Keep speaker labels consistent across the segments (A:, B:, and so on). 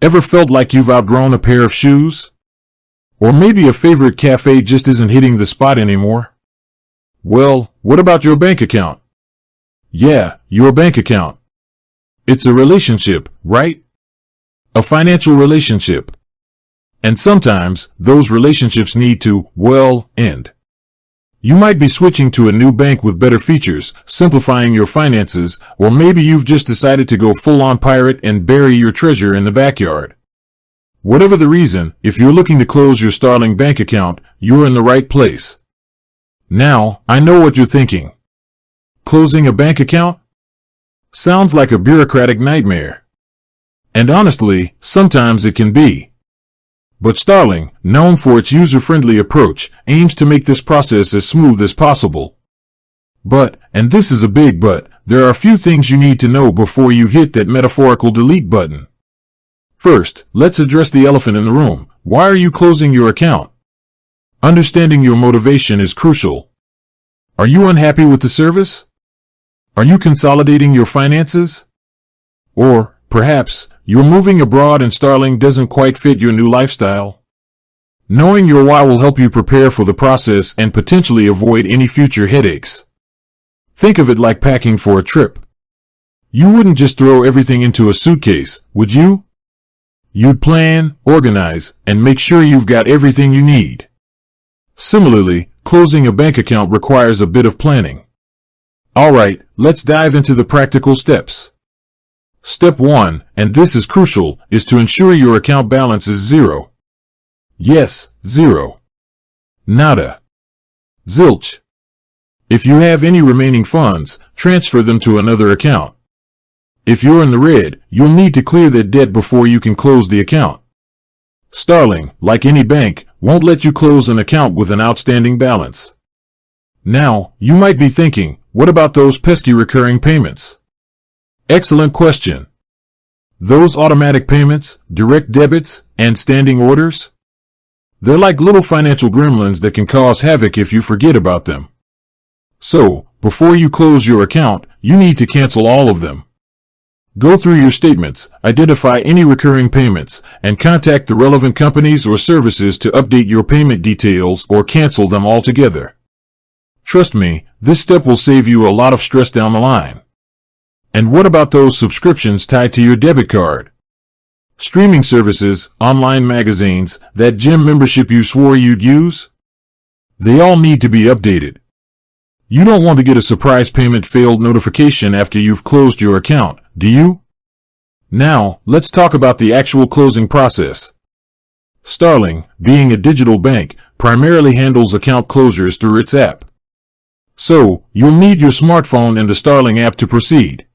A: Ever felt like you've outgrown a pair of shoes? Or maybe a favorite cafe just isn't hitting the spot anymore? Well, what about your bank account? Yeah, your bank account. It's a relationship, right? A financial relationship. And sometimes, those relationships need to, well, end. You might be switching to a new bank with better features, simplifying your finances, or maybe you've just decided to go full-on pirate and bury your treasure in the backyard. Whatever the reason, if you're looking to close your Starling bank account, you're in the right place. Now, I know what you're thinking. Closing a bank account? Sounds like a bureaucratic nightmare. And honestly, sometimes it can be. But Starling, known for its user-friendly approach, aims to make this process as smooth as possible. But, and this is a big but, there are a few things you need to know before you hit that metaphorical delete button. First, let's address the elephant in the room. Why are you closing your account? Understanding your motivation is crucial. Are you unhappy with the service? Are you consolidating your finances? Or, perhaps, you're moving abroad and Starling doesn't quite fit your new lifestyle? Knowing your why will help you prepare for the process and potentially avoid any future headaches. Think of it like packing for a trip. You wouldn't just throw everything into a suitcase, would you? You'd plan, organize, and make sure you've got everything you need. Similarly, closing a bank account requires a bit of planning. Alright, let's dive into the practical steps. Step 1, and this is crucial, is to ensure your account balance is zero. Yes, zero. Nada. Zilch. If you have any remaining funds, transfer them to another account. If you're in the red, you'll need to clear that debt before you can close the account. Starling, like any bank, won't let you close an account with an outstanding balance. Now, you might be thinking, what about those pesky recurring payments? Excellent question. Those automatic payments, direct debits, and standing orders? They're like little financial gremlins that can cause havoc if you forget about them. So, before you close your account, you need to cancel all of them. Go through your statements, identify any recurring payments, and contact the relevant companies or services to update your payment details or cancel them altogether. Trust me, this step will save you a lot of stress down the line. And what about those subscriptions tied to your debit card? Streaming services, online magazines, that gym membership you swore you'd use? They all need to be updated. You don't want to get a surprise payment failed notification after you've closed your account, do you? Now, let's talk about the actual closing process. Starling, being a digital bank, primarily handles account closures through its app. So, you'll need your smartphone and the Starling app to proceed.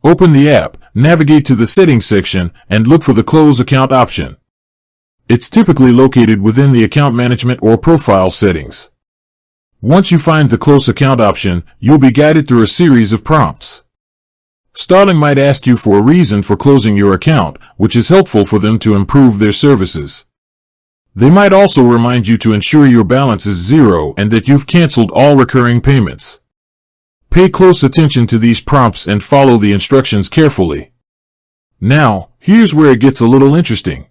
A: Open the app, navigate to the settings section, and look for the close account option. It's typically located within the account management or profile settings. Once you find the close account option, you'll be guided through a series of prompts. Starling might ask you for a reason for closing your account, which is helpful for them to improve their services. They might also remind you to ensure your balance is zero and that you've canceled all recurring payments. Pay close attention to these prompts and follow the instructions carefully. Now, here's where it gets a little interesting.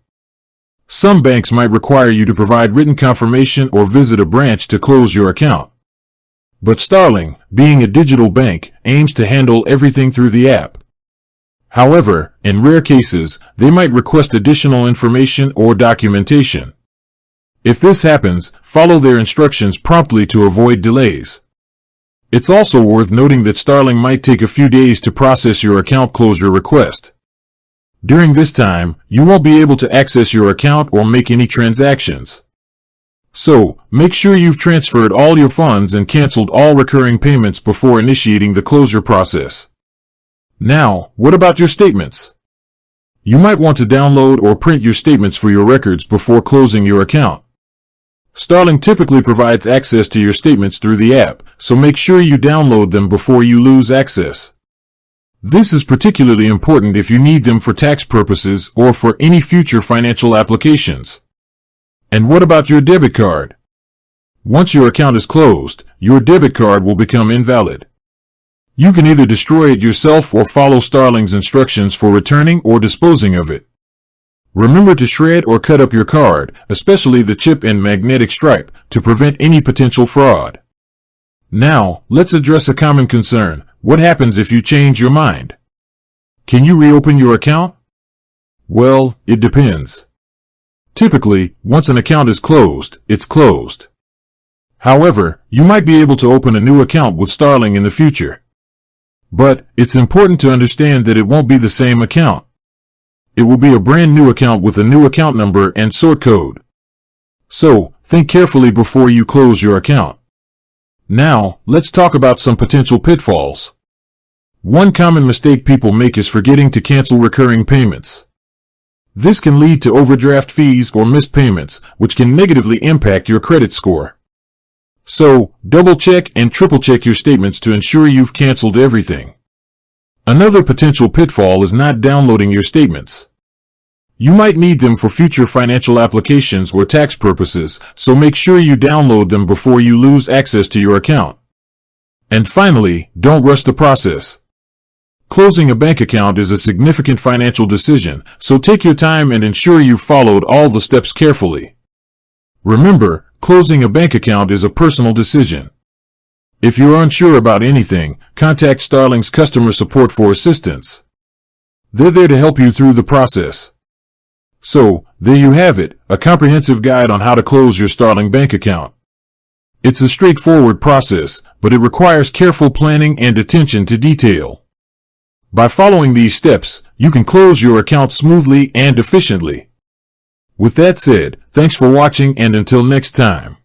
A: Some banks might require you to provide written confirmation or visit a branch to close your account. But Starling, being a digital bank, aims to handle everything through the app. However, in rare cases, they might request additional information or documentation. If this happens, follow their instructions promptly to avoid delays. It's also worth noting that Starling might take a few days to process your account closure request. During this time, you won't be able to access your account or make any transactions. So, make sure you've transferred all your funds and canceled all recurring payments before initiating the closure process. Now, what about your statements? You might want to download or print your statements for your records before closing your account. Starling typically provides access to your statements through the app, so make sure you download them before you lose access. This is particularly important if you need them for tax purposes or for any future financial applications. And what about your debit card? Once your account is closed, your debit card will become invalid. You can either destroy it yourself or follow Starling's instructions for returning or disposing of it. Remember to shred or cut up your card, especially the chip and magnetic stripe, to prevent any potential fraud. Now, let's address a common concern. What happens if you change your mind? Can you reopen your account? Well, it depends. Typically, once an account is closed, it's closed. However, you might be able to open a new account with Starling in the future. But it's important to understand that it won't be the same account. It will be a brand new account with a new account number and sort code. So, think carefully before you close your account. Now, let's talk about some potential pitfalls. One common mistake people make is forgetting to cancel recurring payments. This can lead to overdraft fees or missed payments, which can negatively impact your credit score. So, double-check and triple-check your statements to ensure you've canceled everything. Another potential pitfall is not downloading your statements. You might need them for future financial applications or tax purposes, so make sure you download them before you lose access to your account. And finally, don't rush the process. Closing a bank account is a significant financial decision, so take your time and ensure you've followed all the steps carefully. Remember, closing a bank account is a personal decision. If you're unsure about anything, contact Starling's customer support for assistance. They're there to help you through the process. So, there you have it, a comprehensive guide on how to close your Starling bank account. It's a straightforward process, but it requires careful planning and attention to detail. By following these steps, you can close your account smoothly and efficiently. With that said, thanks for watching, and until next time.